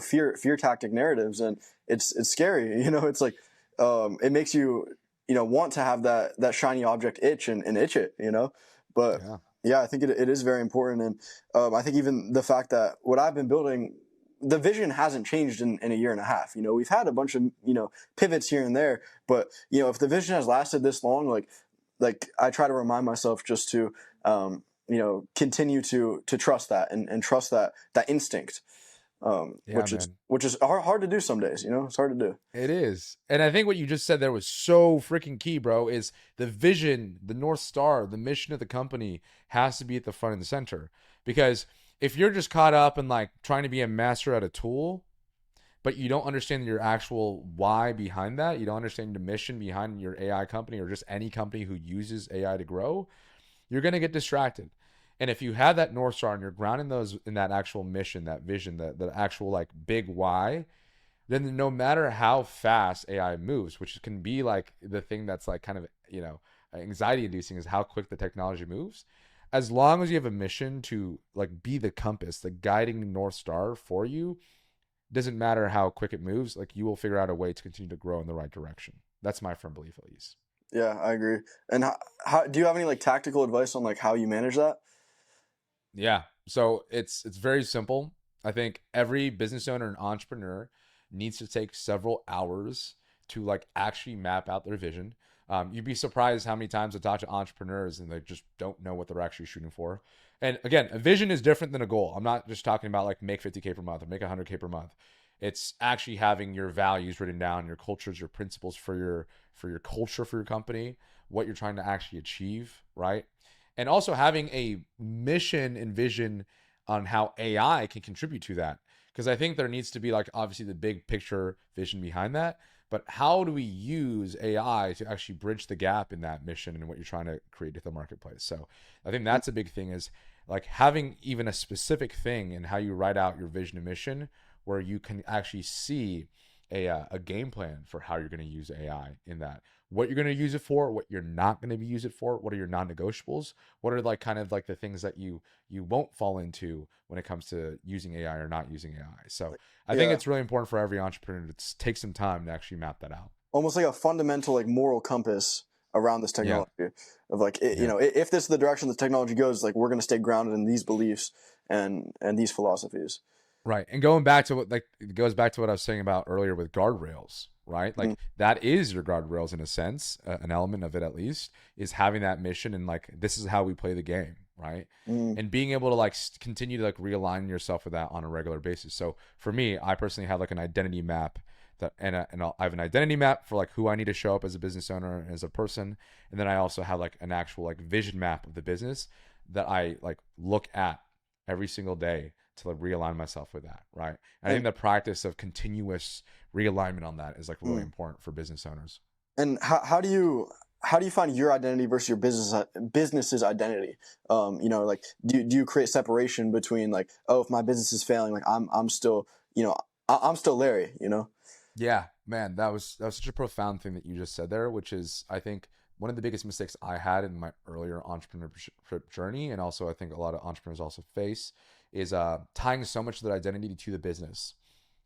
fear tactic narratives, and it's scary. It's like, it makes you, want to have that shiny object itch and itch it, But Yeah. yeah, I think it is very important, and I think even the fact that what I've been building, the vision hasn't changed in a year and a half. We've had a bunch of pivots here and there, but if the vision has lasted this long, like I try to remind myself just to continue to trust that and trust that instinct, Yeah, which is man. hard to do some days. It's hard to do. It is. And I think what you just said there was so freaking key, bro, is the vision, the North Star, the mission of the company has to be at the front and the center. Because if you're just caught up in like trying to be a master at a tool, but you don't understand your actual why behind that, you don't understand the mission behind your AI company or just any company who uses AI to grow, you're going to get distracted. And if you have that North Star and you're grounding those in that actual mission, that vision, the actual like big why, then no matter how fast AI moves, which can be like the thing that's like kind of, anxiety inducing is how quick the technology moves. As long as you have a mission to like be the compass, the guiding North Star for you, doesn't matter how quick it moves, like you will figure out a way to continue to grow in the right direction. That's my firm belief, at least. Yeah, I agree. And how do you have any like tactical advice on like how you manage that? Yeah. So it's very simple. I think every business owner and entrepreneur needs to take several hours to like actually map out their vision. You'd be surprised how many times I talk to entrepreneurs and they just don't know what they're actually shooting for. And again, a vision is different than a goal. I'm not just talking about like make 50K per month or make 100K per month. It's actually having your values written down, your cultures, your principles for your culture, for your company, what you're trying to actually achieve, right? And also having a mission and vision on how AI can contribute to that. Because I think there needs to be like obviously the big picture vision behind that, but how do we use AI to actually bridge the gap in that mission and what you're trying to create at the marketplace? So I think that's a big thing is like having even a specific thing in how you write out your vision and mission, where you can actually see a game plan for how you're going to use AI in that. What you're going to use it for, what you're not going to use it for, what are your non-negotiables, what are like kind of like the things that you won't fall into when it comes to using AI or not using AI. So I think Yeah, it's really important for every entrepreneur to take some time to actually map that out. almost like a fundamental like moral compass around this Yeah. technology of like you Yeah. know, if this is the direction the technology goes, like we're going to stay grounded in these beliefs and these philosophies. Right. And going back to what, like, it goes back to what I was saying about earlier with guardrails, right? Mm, Like, that is your guardrails in a sense, an element of it at least, is having that mission and, like, this is how we play the game, right? mm, And being able to, like, continue to, like, realign yourself with that on a regular basis. So for me, I personally have, like, an identity map that, I have an identity map for, like, who I need to show up as a business owner and as a person. And then I also have, like, an actual, like, vision map of the business that I, like, look at every single day to like realign myself with that, right? And I and think the practice of continuous realignment on that is like really mm. important for business owners. And how do you find your identity versus your business's identity? You know, like do you create separation between like, oh, if my business is failing, like I'm still, you know, I'm still Larry, you know? Yeah, man, that was such a profound thing that you just said there, which is I think one of the biggest mistakes I had in my earlier entrepreneurship journey, and also I think a lot of entrepreneurs also face, is tying so much of their identity to the business.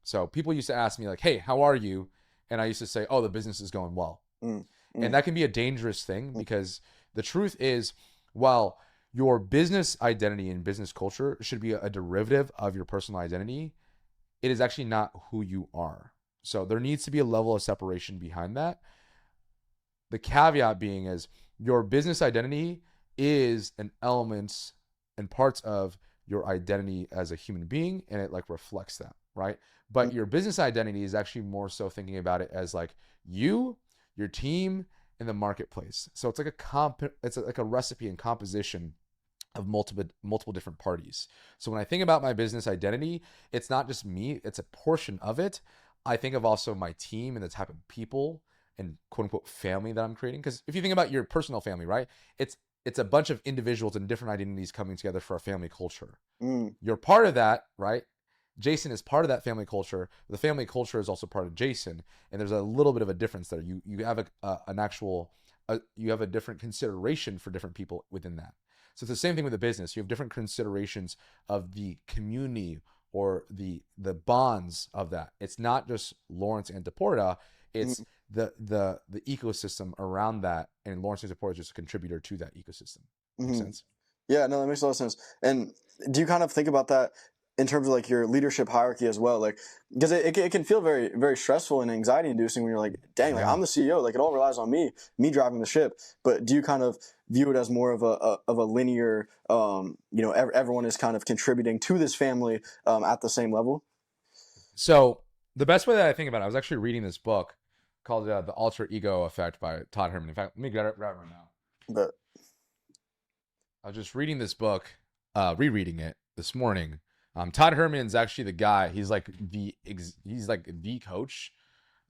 So people used to ask me like, "Hey, how are you?" And I used to say, "Oh, the business is going well." Mm, And mm, that can be a dangerous thing mm, because the truth is, while your business identity and business culture should be a derivative of your personal identity, it is actually not who you are. So there needs to be a level of separation behind that. The caveat being is your business identity is an element and parts of your identity as a human being, and it like reflects that, right? mm, But your business identity is actually more so thinking about it as like you, your team, and the marketplace. So it's like like a recipe and composition of multiple different parties. So when I think about my business identity, it's not just me, it's a portion of it. I think of also my team and the type of people and quote unquote family that I'm creating. Because if you think about your personal family, right? It's a bunch of individuals and different identities coming together for a family culture. mm, You're part of that, right? Jason is part of that family culture. The family culture is also part of Jason, and there's a little bit of a difference there. You have an actual you have a different consideration for different people within that. So it's the same thing with the business. You have different considerations of the community or the bonds of that. It's not just Lawrence and Deporta. It's mm, the ecosystem around that, and Lawrence and Deporta is just a contributor to that ecosystem. Make mm. sense? Yeah, no, that makes a lot of sense. And do you kind of think about that in terms of like your leadership hierarchy as well? Like, because it can feel very, very stressful and anxiety inducing when you're like, dang, like Yeah. I'm the CEO, like it all relies on me driving the ship. But do you kind of view it as more of a linear, you know, everyone is kind of contributing to this family at the same level? So the best way that I think about it, I was actually reading this book called "The Alter Ego Effect" by Todd Herman. In fact, let me grab it right now. But I was just reading this book, rereading it this morning. Todd Herman's actually the guy. He's like the coach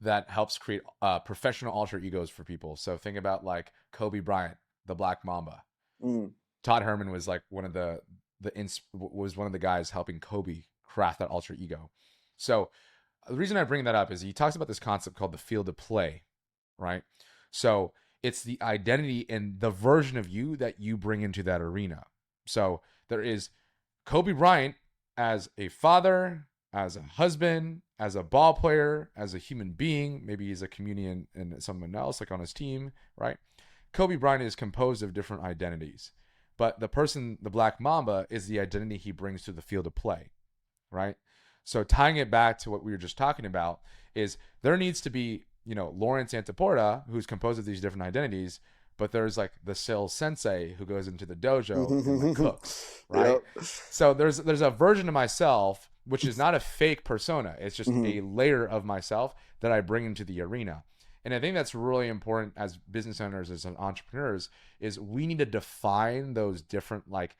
that helps create professional alter egos for people. So think about like Kobe Bryant, the Black Mamba. mm, Todd Herman was like one of was one of the guys helping Kobe craft that alter ego. So the reason I bring that up is he talks about this concept called the field of play, right? So it's the identity and the version of you that you bring into that arena. So there is Kobe Bryant as a father, as a husband, as a ball player, as a human being. Maybe he's a comedian and someone else like on his team, right? Kobe Bryant is composed of different identities. But the person, the Black Mamba, is the identity he brings to the field of play, right? So tying it back to what we were just talking about is there needs to be, Lawrence Antiporta, who's composed of these different identities, but there's like the sales sensei who goes into the dojo and like cooks, right? yep. So there's a version of myself which is not a fake persona. It's just Mhm. a layer of myself that I bring into the arena. And I think that's really important as business owners, as entrepreneurs, is we need to define those different like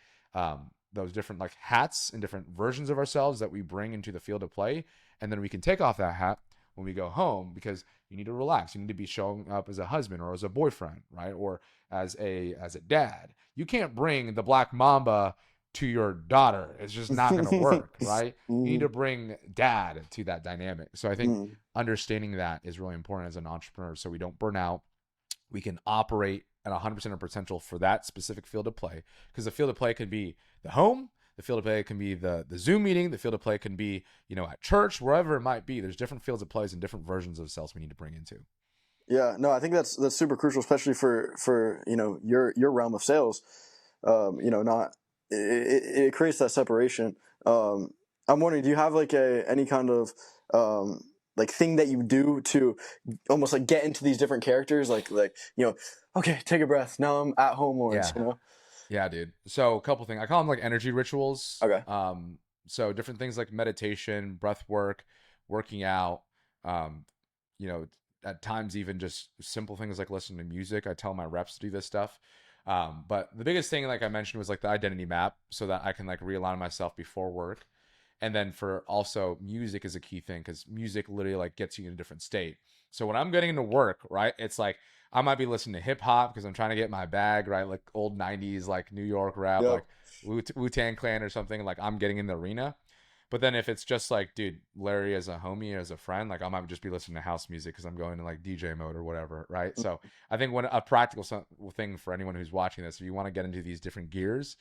hats and different versions of ourselves that we bring into the field of play, and then we can take off that hat when we go home because you need to relax. You need to be showing up as a husband or as a boyfriend, right? Or as a dad. You can't bring the Black Mamba to your daughter. It's just not going to work, right? You need Mhm. to bring dad to that dynamic. So I think Mhm. understanding that is really important as an entrepreneur so we don't burn out. We can operate at 100% of potential for that specific field of play, because the field of play can be the home, the field of play can be the Zoom meeting, the field of play can be, at church, wherever it might be. There's different fields of plays and different versions of sales we need to bring into. Yeah, no, I think that's super crucial, especially for your realm of sales. Not it creates that separation. I'm wondering, do you have like any kind of like thing that you do to almost like get into these different characters, okay, take a breath. Now I'm at home more. Yeah. Yeah, dude. So a couple things. I call them like energy rituals. Okay. So different things like meditation, breath work, working out, um, you know, at times even just simple things like listening to music. I tell my reps to do this stuff. But the biggest thing, like I mentioned, was like the identity map so that I can like realign myself before work. And then for also music is a key thing because music literally like gets you in a different state. So when I'm getting into work, right, it's like I might be listening to hip hop because I'm trying to get my bag, right, like old '90s like New York rap, Yep. like Wu-Tang Clan or something. Like I'm getting in the arena. But then if it's just like, dude, Larry as a homie, as a friend, like I might just be listening to house music because I'm going to like DJ mode or whatever, right? So I think when a practical thing for anyone who's watching this, if you want to get into these different gears,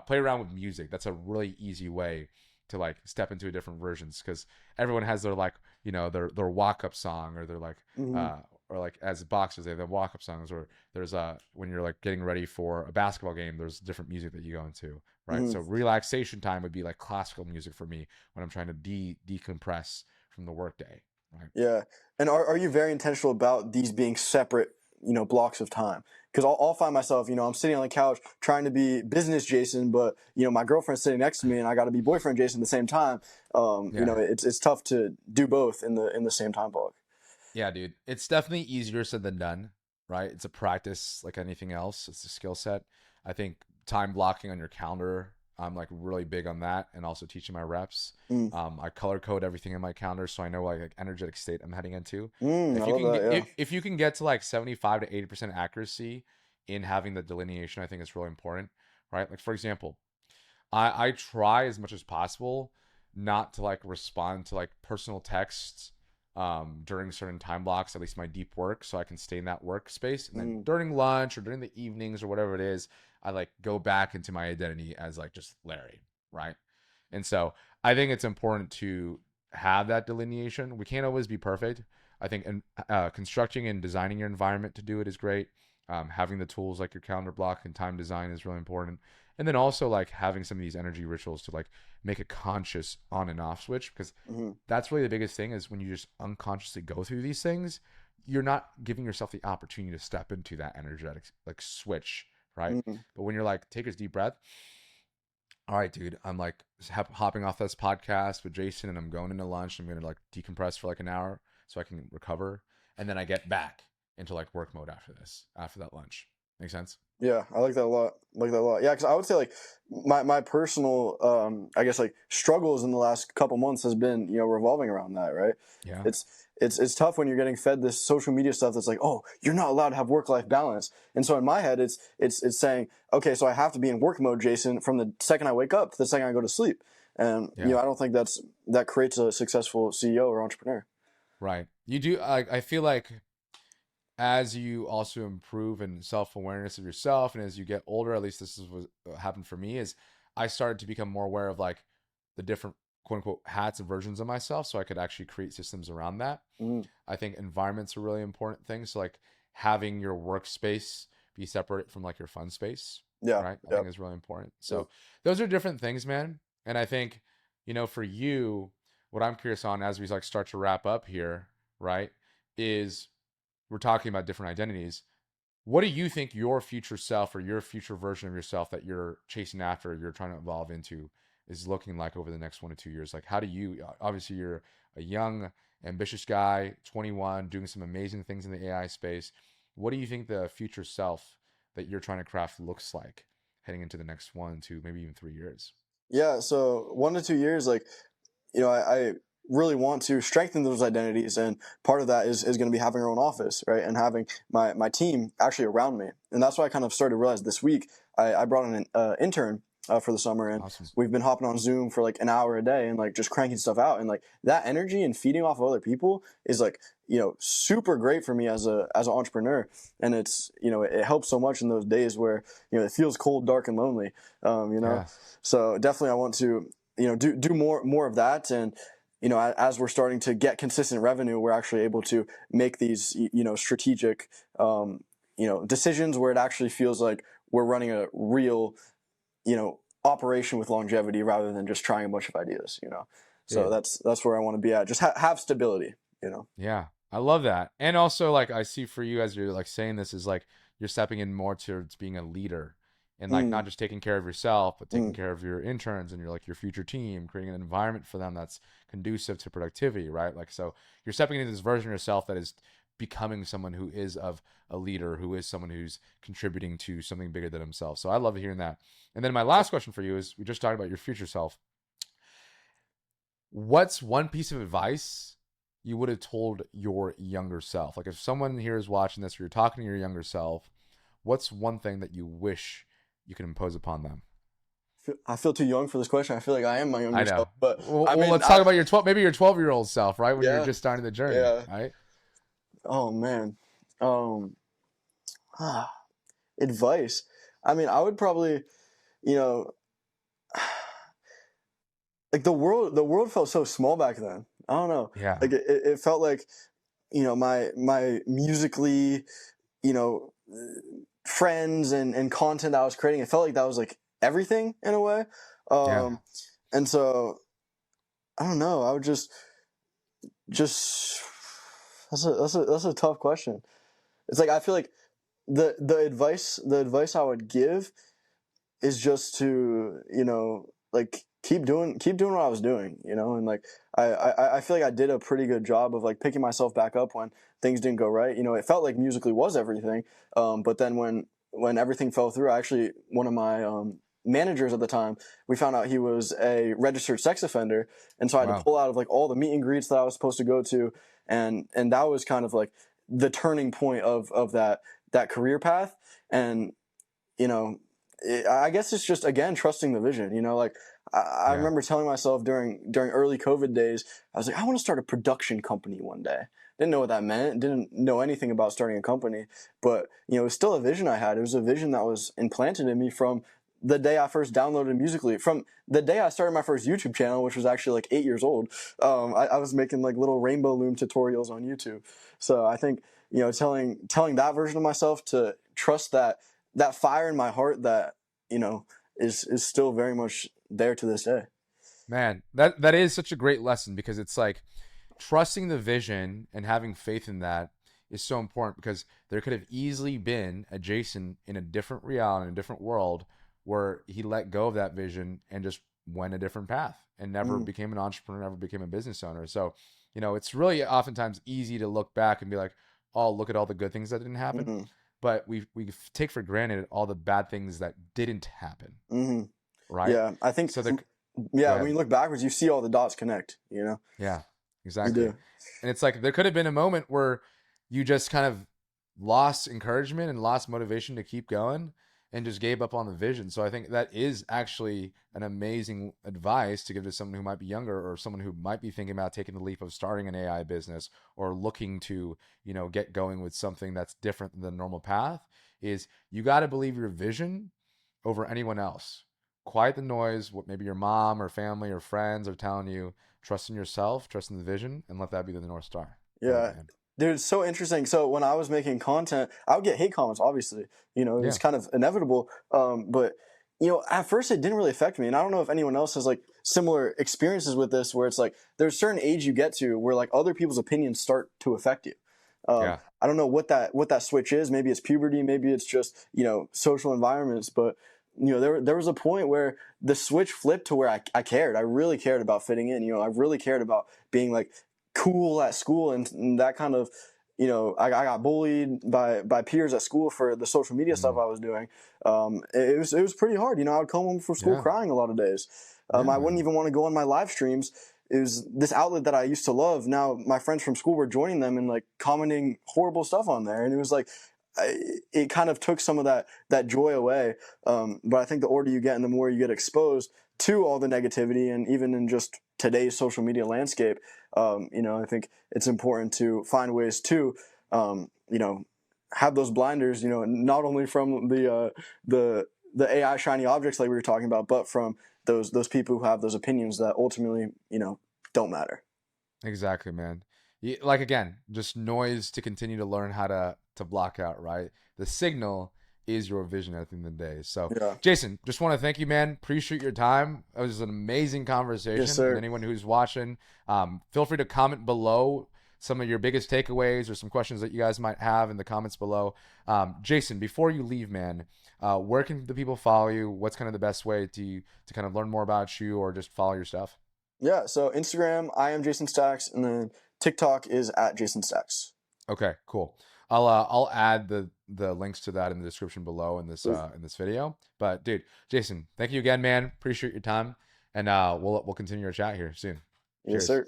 play around with music. That's a really easy way to like step into a different versions because everyone has their like their walk up song or their like Mm-hmm. uh or like as boxers they have the walk up songs or there's when you're like getting ready for a basketball game there's different music that you go into, right? Mm-hmm. So relaxation time would be like classical music for me when I'm trying to decompress from the workday, right? Yeah. And are you very intentional about these being separate, blocks of time? Because I'll find myself, I'm sitting on the couch trying to be business Jason, but my girlfriend's sitting next to me, and I got to be boyfriend Jason at the same time. Yeah. It's tough to do both in the same time block. Yeah, dude. It's definitely easier said than done, right? It's a practice like anything else. It's a skill set. I think time blocking on your calendar, I'm like really big on that and also teaching my reps. Mm. I color code everything in my calendar so I know like energetic state I'm heading into. I love that. Yeah. If you can get to like 75 to 80% accuracy in having the delineation, I think it's really important, right? Like for example, I try as much as possible not to like respond to like personal texts during certain time blocks, at least my deep work, so I can stay in that workspace. And then Mm. during lunch or during the evenings or whatever it is, I like go back into my identity as like just Larry, right? And so I think it's important to have that delineation. We can't always be perfect. I think constructing and designing your environment to do it is great. Having the tools like your calendar block and time design is really important. And then also like having some of these energy rituals to like make a conscious on and off switch because Mm-hmm. that's really the biggest thing is when you just unconsciously go through these things, you're not giving yourself the opportunity to step into that energetic like switch, right? Mm-hmm. But when you're like, take a deep breath. All right, dude, I'm like hopping off this podcast with Jason and I'm going into lunch. I'm going to like decompress for like an hour so I can recover. And then I get back into like work mode after that lunch. Make sense? Yeah, I like that a lot. Like that a lot. Yeah, because I would say like my personal I guess like struggles in the last couple months has been revolving around that. Right. Yeah. It's it's tough when you're getting fed this social media stuff that's like, oh, you're not allowed to have work life balance. And so in my head, it's saying, okay, so I have to be in work mode, Jason, from the second I wake up to the second I go to sleep. And Yeah. I don't think that creates a successful CEO or entrepreneur. Right. You do. I feel like as you also improve in self-awareness of yourself and as you get older, at least this is what happened for me, is I started to become more aware of like the different quote unquote hats and versions of myself so I could actually create systems around that. Mm. I think environment's a really important thing. So like having your workspace be separate from like your fun space, Yeah. right? I Yeah. think is really important. Yeah. So those are different things, man. And I think, for you, what I'm curious on as we like start to wrap up here, right, is we're talking about different identities. What do you think your future self or your future version of yourself that you're chasing after, you're trying to evolve into, is looking like over the next 1 to 2 years? Like, how do you, obviously, you're a young, ambitious guy, 21, doing some amazing things in the AI space. What do you think the future self that you're trying to craft looks like heading into the next 1 to maybe even 3 years? Yeah. So 1 to 2 years, like I really want to strengthen those identities, and part of that is going to be having our own office, right, and having my team actually around me, and that's why I kind of started to realize this week I brought in an intern, for the summer, and Awesome. we've been hopping on Zoom for like an hour a day and like just cranking stuff out, and like that energy and feeding off of other people is like, super great for me as an entrepreneur. And it's, it helps so much in those days where, it feels cold, dark, and lonely. Yeah. So definitely I want to, do more of that. And as we're starting to get consistent revenue, we're actually able to make these, strategic, decisions where it actually feels like we're running a real, operation with longevity rather than just trying a bunch of ideas. So Dude. that's where I want to be at. Just have stability. Yeah. I love that. And also, like, I see for you as you're like saying this is like you're stepping in more towards being a leader and like Mm, not just taking care of yourself, but taking mm, care of your interns and your future team, creating an environment for them that's conducive to productivity, right? Like, so you're stepping into this version of yourself that is becoming someone who is of a leader, who is someone who's contributing to something bigger than himself. So I love hearing that. And then my last question for you is we just talked about your future self. What's one piece of advice you would have told your younger self? Like if someone here is watching this or you're talking to your younger self, what's one thing that you wish you could impose upon them? I feel too young for this question. I feel like I am my I younger know. self, but Well, I mean, let's talk about your 12, maybe your 12-year-old self, right? When you're yeah, just starting the journey, yeah. right? Oh man, um, ah, advice. I mean, I would probably, you know, like the world felt so small back then. I don't know. Yeah. Like it felt like, my musically, you know, friends and content I was creating. It felt like that was like everything in a way. Yeah. And so I don't know. I would just that's a tough question. It's like I feel like the advice I would give is just to like keep doing what I was doing, and like I feel like I did a pretty good job of like picking myself back up when things didn't go right. It felt like musically was everything, but then when everything fell through, actually one of my managers at the time, we found out he was a registered sex offender, and so I had to Wow. pull out of like all the meet and greets that I was supposed to go to, and that was kind of like the turning point of that career path. And I guess it's just again trusting the vision. Like I Yeah. remember telling myself during early COVID days, I was like, I want to start a production company one day. Didn't know what that meant. Didn't know anything about starting a company, but it was still a vision I had. It was a vision that was implanted in me from the day I first downloaded Musically, from the day I started my first YouTube channel, which was actually like 8 years old. I was making like little rainbow loom tutorials on YouTube. So I think telling that version of myself to trust that fire in my heart that is still very much there to this day. Man, that is such a great lesson because it's like trusting the vision and having faith in that is so important because there could have easily been a Jason in a different reality, in a different world where he let go of that vision and just went a different path and never Mm, became an entrepreneur, never became a business owner. So, it's really oftentimes easy to look back and be like, oh, look at all the good things that didn't happen. mm, But we take for granted all the bad things that didn't happen, mm. right? Yeah, I think. So go Yeah, when ahead. you look backwards, you see all the dots connect. Yeah, You exactly. do. And it's like there could have been a moment where you just kind of lost encouragement and lost motivation to keep going and just gave up on the vision. So I think that is actually an amazing advice to give to someone who might be younger or someone who might be thinking about taking the leap of starting an AI business or looking to, get going with something that's different than the normal path is you got to believe your vision over anyone else. Quiet the noise, what maybe your mom or family or friends are telling you. Trust in yourself, trust in the vision, and let that be the North Star. Love it, Yeah. man. Dude, it's so interesting. So when I was making content, I would get hate comments, obviously. It was Yeah. kind of inevitable. But at first it didn't really affect me. And I don't know if anyone else has like similar experiences with this where it's like there's a certain age you get to where like other people's opinions start to affect you. Yeah. I don't know what that switch is. Maybe it's puberty, maybe it's just, social environments, but there was a point where the switch flipped to where I cared. I really cared about fitting in. I really cared about being like cool at school, and that kind of I got bullied by peers at school for the social media stuff Mm. I was doing. It was pretty hard. I would come home from school Yeah. crying a lot of days. Yeah, I wouldn't man. even want to go on my live streams. It was this outlet that I used to love. Now my friends from school were joining them and like commenting horrible stuff on there, and it was like it kind of took some of that joy away. But I think the older you get and the more you get exposed to all the negativity, and even in just today's social media landscape, I think it's important to find ways to, have those blinders, not only from the AI shiny objects like we were talking about, but from those people who have those opinions that ultimately, don't matter. Exactly, man. Like again, just noise to continue to learn how to block out, right? The signal is your vision at the end of the day. So, Yeah. Jason, just want to thank you, man. Appreciate your time. It was an amazing Yes, conversation. And sir. anyone who's watching, feel free to comment below some of your biggest takeaways or some questions that you guys might have in the comments below. Jason, before you leave, man, where can the people follow you? What's kind of the best way to kind of learn more about you or just follow your stuff? Yeah. So Instagram, I am Jason Stacks, and then TikTok is at Jason Stacks. Okay, cool. I'll add the links to that in the description below Sweet. in this video. But dude, Jason, thank you again, man. Appreciate your time, and we'll continue our chat here soon. Yes, Cheers. sir.